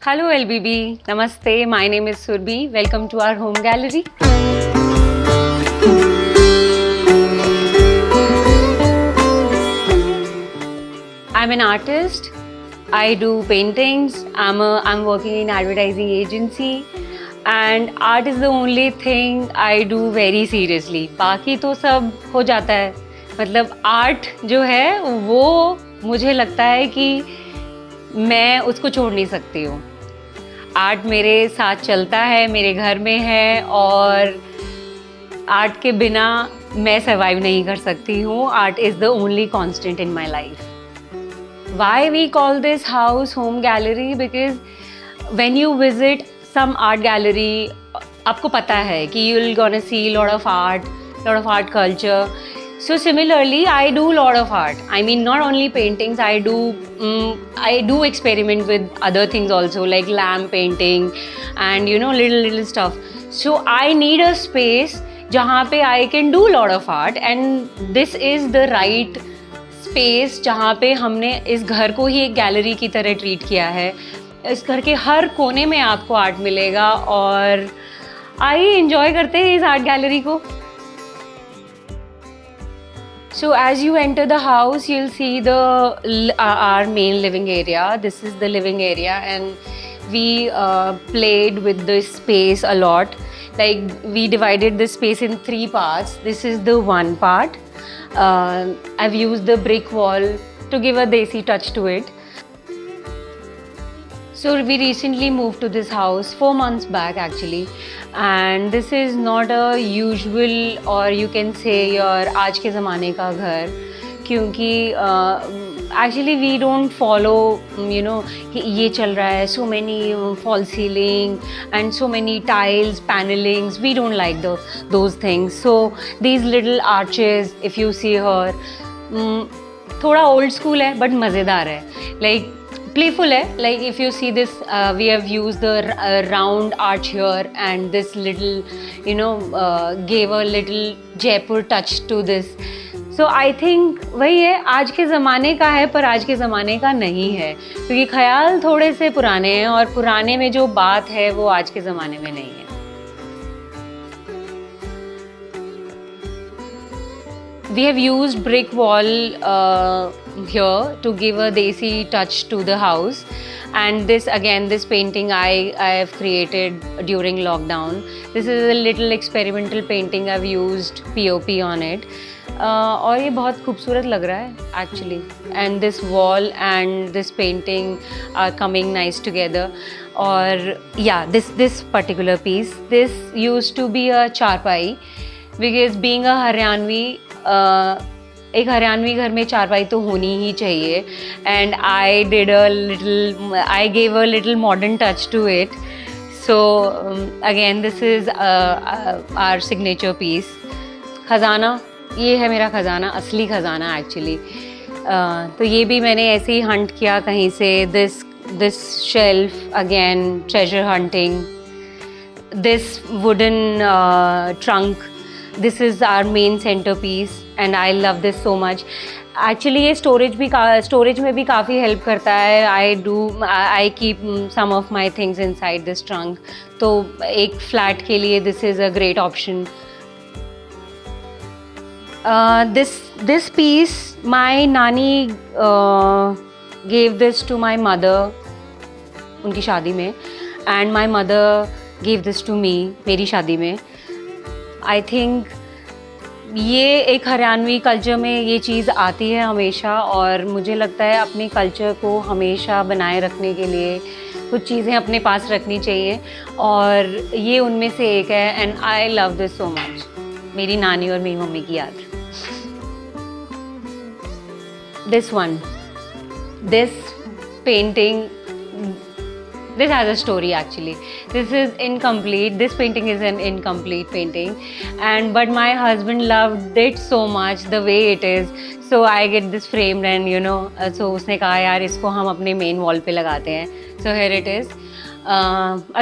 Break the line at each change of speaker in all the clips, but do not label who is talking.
Hello LBB, Namaste, my name is Surbhi. Welcome to our home gallery. I'm an artist. I do paintings. I'm working in advertising agency and art is the only thing I do very seriously. बाकी तो सब हो जाता है. मतलब art जो है वो मुझे लगता है कि मैं उसको छोड़ नहीं सकती हूँ. आर्ट मेरे साथ चलता है, मेरे घर में है और आर्ट के बिना मैं सर्वाइव नहीं कर सकती हूँ. Art is the only constant in my life. Why we call this house home gallery? Because when you visit some art gallery, आपको पता है कि you'll gonna see lot of art culture. So similarly, I do lot of art. I mean, not only paintings. I do experiment with other things also, like lamp painting and little stuff. So I need a space जहाँ पे I can do lot of art, and this is the right space जहाँ पे हमने इस घर को ही एक gallery की तरह ट्रीट किया है. इस घर के हर कोने में आपको आर्ट मिलेगा और आइए एंजॉय करते हैं इस आर्ट गैलरी को. So as you enter the house, you'll see our main living area. This is the living area, and we played with this space a lot. Like, we divided this space in 3 parts. This is the one part. I've used the brick wall to give a desi touch to it. So we recently moved to this house 4 months back actually, and this is not a usual, or you can say your आज के ज़माने का घर, क्योंकि actually we don't follow ये चल रहा है, so many false ceiling and so many tiles, panelings. We don't like those things. So these little arches, if you see here, थोड़ा old school है but मज़ेदार है, like playful है. Like, if you see this, we have used the round arch here, and this little gave a little Jaipur touch to this. So I think वही है, आज के ज़माने का है पर आज के ज़माने का नहीं है, क्योंकि ख्याल थोड़े से पुराने हैं और पुराने में जो बात है वो आज के ज़माने में नहीं है. We have used brick wall here to give a desi touch to the house, and this painting I have created during lockdown. This is a little experimental painting. I've used POP on it. और ये बहुत खूबसूरत लग रहा है actually, and this wall and this painting are coming nice together. और yeah, this particular piece, this used to be a charpai, because being a Haryanvi, एक हरियाणवी घर में चारपाई तो होनी ही चाहिए, and I gave a little modern touch to it. So again, this is our signature piece. खजाना, ये है मेरा खजाना, असली खजाना एक्चुअली. तो ये भी मैंने ऐसे ही हंट किया कहीं से. This shelf, again treasure hunting. This wooden trunk, this is our main centre piece, and I love this so much. Actually ये स्टोरेज में भी काफ़ी हेल्प करता है. I keep some of my things inside this trunk. तो एक flat के लिए this is a great option. This piece, my nani gave this to my mother उनकी शादी में, and my mother gave this to me मेरी शादी में. I think ये एक हरियाणवी कल्चर में ये चीज़ आती है हमेशा, और मुझे लगता है अपने कल्चर को हमेशा बनाए रखने के लिए कुछ चीज़ें अपने पास रखनी चाहिए, और ये उनमें से एक है. And I love this so much. मेरी नानी और मेरी मम्मी की याद. This painting, this has a story actually. This is incomplete. This painting is an incomplete painting, but my husband loved it so much the way it is. So I get this framed, and so उसने कहा यार इसको हम अपने main wall पे लगाते हैं. So here it is.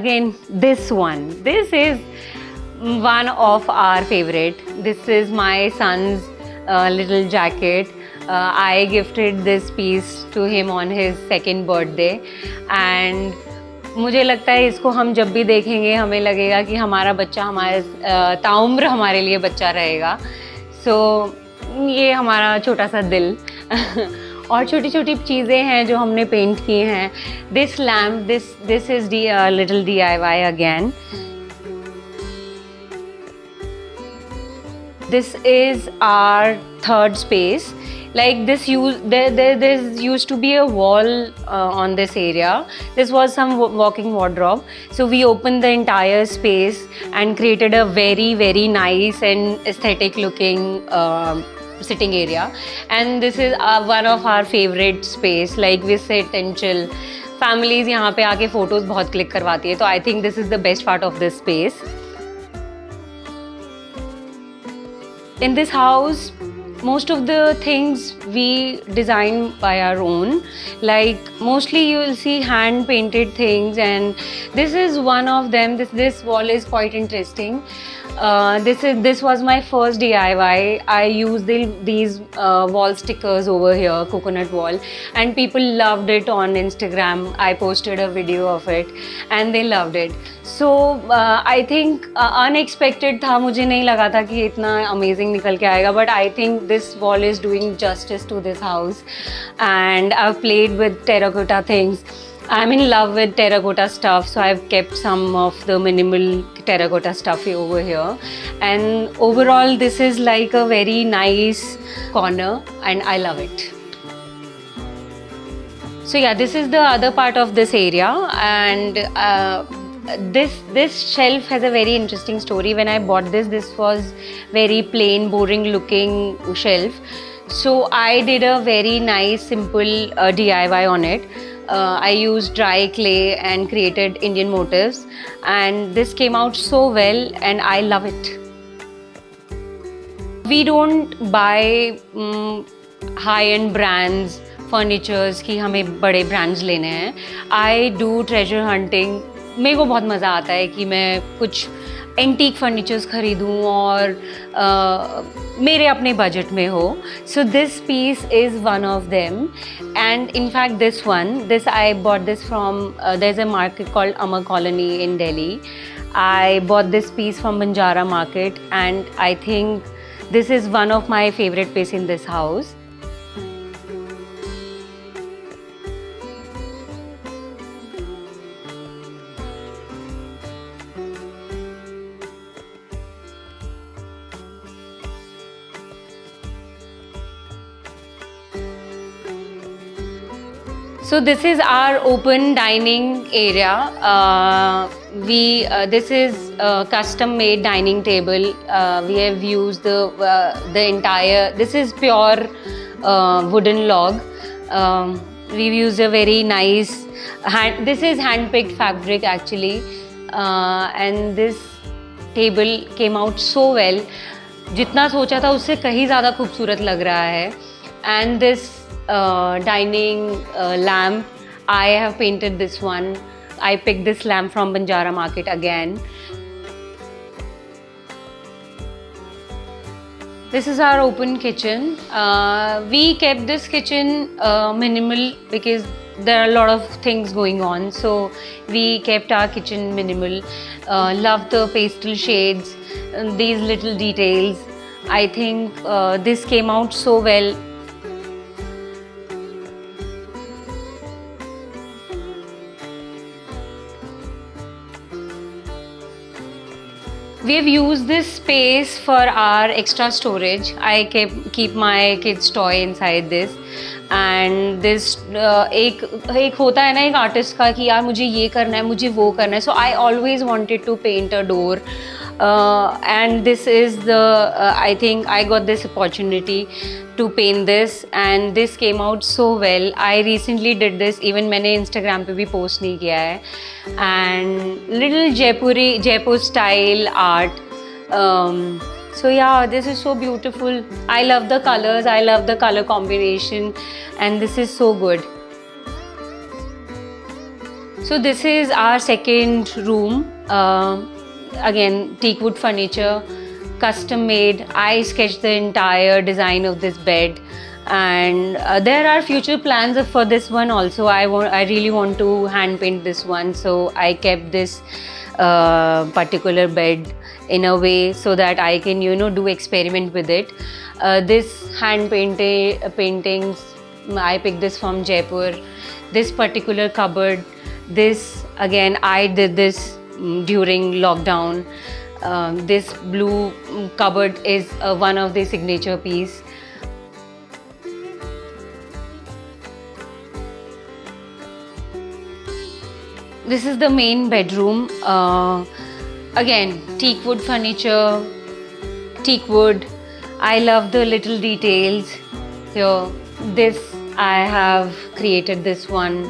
Again, this is one of our favorite. This is my son's little jacket. I gifted this piece to him on his 2nd birthday, and मुझे लगता है इसको हम जब भी देखेंगे हमें लगेगा कि हमारा बच्चा हमारे ताउम्र हमारे लिए बच्चा रहेगा. सो ये हमारा छोटा सा दिल. और छोटी छोटी चीज़ें हैं जो हमने पेंट की हैं. This lamp, this is little DIY again. This is our third space. Like this there used to be a wall on this area. This was some walking wardrobe. So we opened the entire space and created a very nice and aesthetic looking sitting area. And this is one of our favorite space. Like we sit and chill. Families यहाँ पे आके photos बहुत click करवाती है. तो I think this is the best part of this space. In this house, most of the things we design by our own. Like mostly you will see hand painted things, and this is one of them. This wall is quite interesting. This was my first DIY. I used these wall stickers over here, coconut wall, and people loved it on Instagram. I posted a video of it, and they loved it. So I think unexpected था. मुझे नहीं लगा था कि इतना amazing निकल के आएगा. But I think this wall is doing justice to this house, and I've played with terracotta things. I'm in love with terracotta stuff, so I've kept some of the minimal terracotta stuff over here. And overall, this is like a very nice corner, and I love it. So yeah, this is the other part of this area, and this shelf has a very interesting story. When I bought this was very plain, boring looking shelf. So I did a very nice, simple DIY on it. I used dry clay and created Indian motifs, and this came out so well, and I love it. We don't buy high-end brands, furnitures कि हमें बड़े brands लेने हैं. I do treasure hunting. मेरे को बहुत मज़ा आता है कि मैं कुछ एंटीक फर्नीचर्स खरीदूँ और मेरे अपने बजट में हो. So this piece is one of them, and in fact this I bought this from there is a market called Amar colony in Delhi. I bought this piece from Banjara market, and I think this is one of my favourite piece in this house. So this is our open dining area. This is a custom-made dining table. We have used the entire. This is pure wooden log. We've used a very nice This is hand-picked fabric actually, and this table came out so well. जितना सोचा था उससे कहीं ज़्यादा खूबसूरत लग रहा है. And this dining lamp, I have painted this one. I picked this lamp from Banjara Market again. This is our open kitchen. We kept this kitchen minimal because there are a lot of things going on. So we kept our kitchen minimal. Love the pastel shades, these little details. I think this came out so well. We have used this space for our extra storage. I keep my kids' toy inside this, and this एक होता है ना एक artist का कि यार मुझे ये करना है, मुझे वो करना है. So I always wanted to paint a door, and this is the I think I got this opportunity to paint this, and this came out so well. I recently did this. Even मैंने Instagram पे भी post नहीं किया है. And little Jaipur style art. So yeah, this is so beautiful. I love the colors. I love the color combination, and this is so good. So this is our second room. Again, teakwood furniture, custom made. I sketched the entire design of this bed, and there are future plans for this one also. I really want to hand paint this one, so I kept this particular bed in a way so that I can do experiment with it. This hand paintings, I picked this from Jaipur. This particular cupboard, this again I did this during lockdown. This blue cupboard is one of the signature piece. This is the main bedroom. Again, teak wood furniture, teak wood. I love the little details here. This, I have created this one.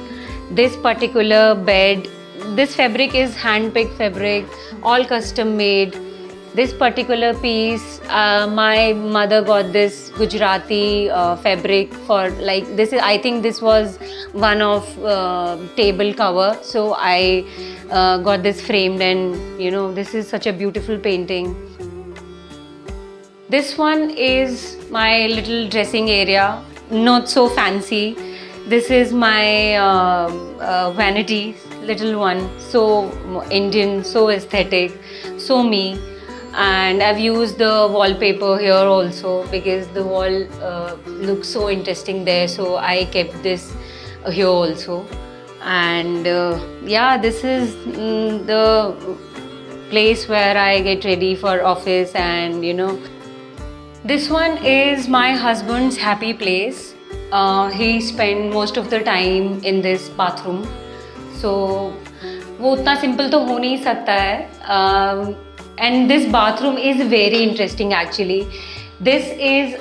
This particular bed, this fabric is hand-picked fabric, all custom made. This particular piece, my mother got this Gujarati fabric for like this. I think this was one of table cover, so I got this framed, and this is such a beautiful painting. This one is my little dressing area, not so fancy. This is my vanity, little one, so Indian, so aesthetic, so me. And I've used the wallpaper here also because the wall looks so interesting there, so I kept this here also. And yeah, this is the place where I get ready for office, and this one is my husband's happy place. He spent most of the time in this bathroom, so वो उतना simple तो हो नहीं सकता है. And this bathroom is very interesting actually. This is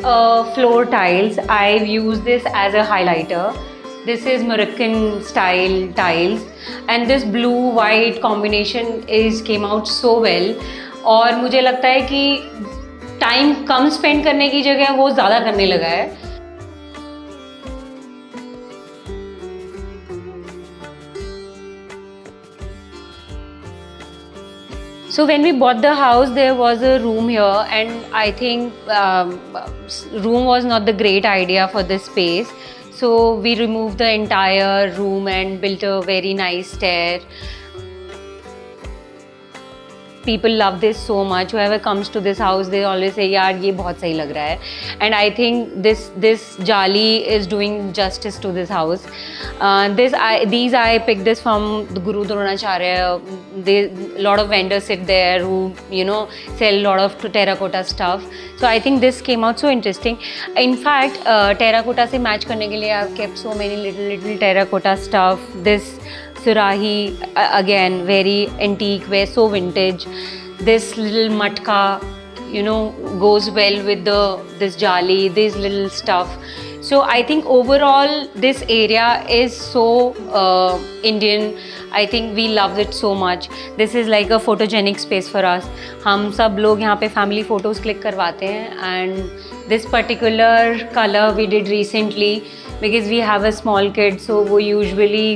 floor tiles. I've used this as a highlighter. This is Moroccan style tiles, and this blue white combination came out so well. और मुझे लगता है कि time कम spend करने की जगह वो ज़्यादा करने लगा है. So when we bought the house, there was a room here, and I think room was not the great idea for this space. So we removed the entire room and built a very nice stair. People love this so much. Whoever comes to this house, they always say, "यार ये बहुत सही लग रहा है." And I think this jali is doing justice to this house. These I picked this from the Guru Dronacharya. A lot of vendors sit there who sell a lot of terracotta stuff. So I think this came out so interesting. In fact, terracotta se match करने के लिए I've kept so many little terracotta stuff. This surahi, again very antique, very so vintage. This little matka, goes well with this jali, this little stuff. So I think overall this area is so Indian. I think we love it so much. This is like a photogenic space for us. हम सब लोग यहाँ पे family photos click करवाते हैं, and this particular color we did recently because we have a small kid, so वो usually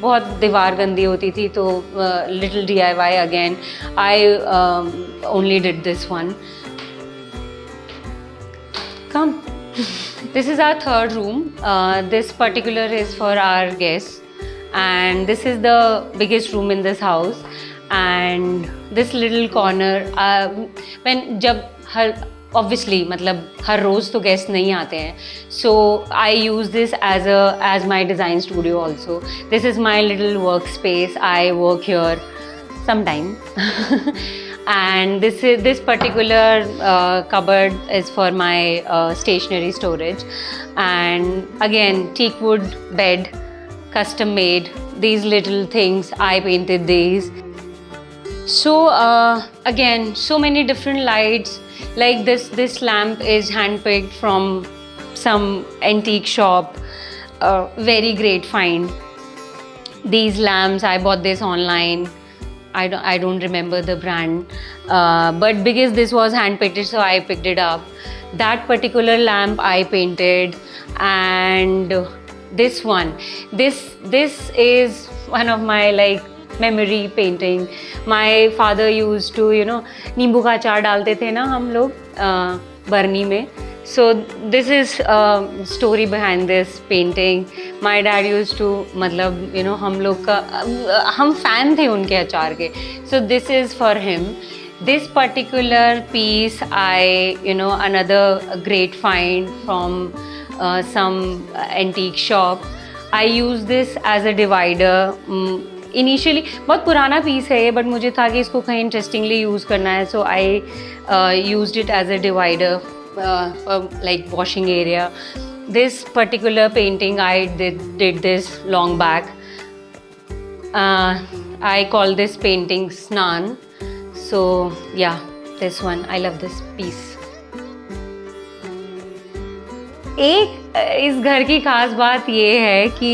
बहुत दीवार गंदी होती थी, तो little DIY again. I only did this one. Come. This is our third room. This particular is for our guests, and this is the biggest room in this house. And this little corner, obviously मतलब हर रोज़ तो guest नहीं आते हैं, so I use this as my design studio also. This is my little workspace. I work here sometime. And this particular cupboard is for my stationery storage. And again, teak wood bed, custom made. These little things, I painted these. So again, so many different lights. Like this lamp is hand-picked from some antique shop. Very great find. These lamps, I bought this online. I don't remember the brand, but because this was hand painted, so I picked it up. That particular lamp I painted, and this one, this is one of my memory painting. My father used to नींबू का अचार डालते थे ना हम लोग बरनी में, So this is story behind this painting. My dad used to मतलब हम लोग का हम fan थे उनके अचार के. So this is for him. This particular piece another great find from some antique shop. I use this as a divider. Initially बहुत पुराना पीस है ये, बट मुझे था कि इसको कहीं इंटरेस्टिंगली यूज़ करना है, so I used it as a divider like washing area. This particular painting I did this long back. I call this painting Snan. So yeah, this one, I love this piece. एक इस घर की खास बात ये है कि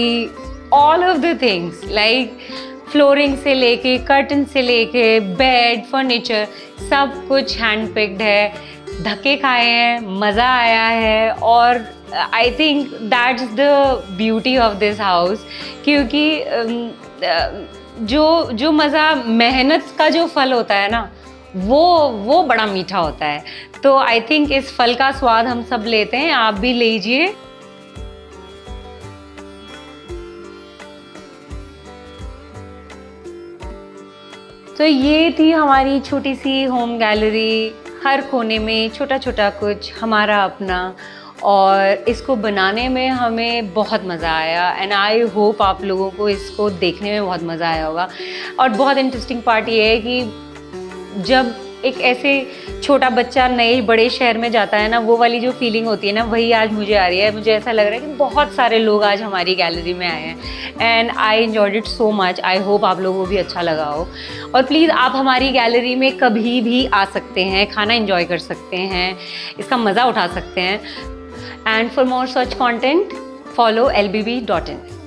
all of the things like flooring से लेके कर्टन से लेके बेड फर्नीचर सब कुछ हैंड पिक्ड है, धक्के खाए हैं, मज़ा आया है. और I think that's the beauty of this house, क्योंकि जो मज़ा मेहनत का जो फल होता है ना, वो बड़ा मीठा होता है. तो आई थिंक इस फल का स्वाद हम सब लेते हैं, आप भी लीजिए. तो ये थी हमारी छोटी सी होम गैलरी. हर कोने में छोटा छोटा कुछ हमारा अपना, और इसको बनाने में हमें बहुत मज़ा आया. एंड आई होप आप लोगों को इसको देखने में बहुत मज़ा आया होगा. और बहुत इंटरेस्टिंग पार्ट ये है कि जब एक ऐसे छोटा बच्चा नए बड़े शहर में जाता है ना, वो वाली जो फीलिंग होती है ना, वही आज मुझे आ रही है. मुझे ऐसा लग रहा है कि बहुत सारे लोग आज हमारी गैलरी में आए हैं. And I enjoyed it so much. I hope आप लोगों को भी अच्छा लगा हो. और प्लीज़ आप हमारी गैलरी में कभी भी आ सकते हैं, खाना एंजॉय कर सकते हैं, इसका मज़ा उठा सकते हैं. And for more such content follow lbb.in.